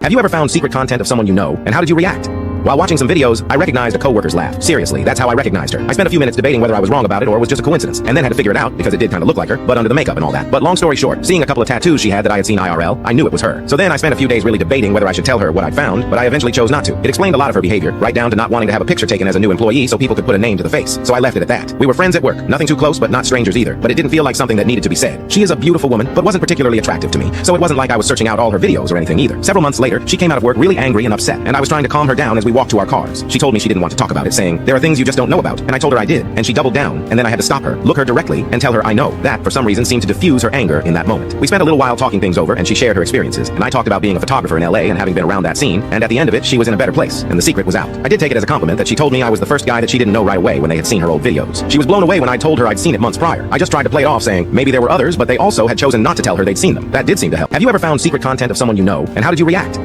Have you ever found secret content of someone you know, and how did you react? While watching some videos, I recognized a coworker's laugh. Seriously, that's how I recognized her. I spent a few minutes debating whether I was wrong about it or it was just a coincidence, and then had to figure it out because it did kind of look like her, but under the makeup and all that. But long story short, seeing a couple of tattoos she had that I had seen IRL, I knew it was her. So then I spent a few days really debating whether I should tell her what I'd found, but I eventually chose not to. It explained a lot of her behavior, right down to not wanting to have a picture taken as a new employee so people could put a name to the face. So I left it at that. We were friends at work, nothing too close, but not strangers either. But it didn't feel like something that needed to be said. She is a beautiful woman, but wasn't particularly attractive to me, so it wasn't like I was searching out all her videos or anything either. Several months later, she came out of work really angry and upset, and I was trying to calm her down as we walked to our cars. She told me she didn't want to talk about it, saying, there are things you just don't know about, and I told her I did, and she doubled down, and then I had to stop her, look her directly, and tell her I know. That, for some reason, seemed to diffuse her anger in that moment. We spent a little while talking things over, and she shared her experiences, and I talked about being a photographer in LA and having been around that scene, and at the end of it, she was in a better place, and the secret was out. I did take it as a compliment that she told me I was the first guy that she didn't know right away when they had seen her old videos. She was blown away when I told her I'd seen it months prior. I just tried to play it off, saying maybe there were others, but they also had chosen not to tell her they'd seen them. That did seem to help. Have you ever found secret content of someone you know, and how did you react?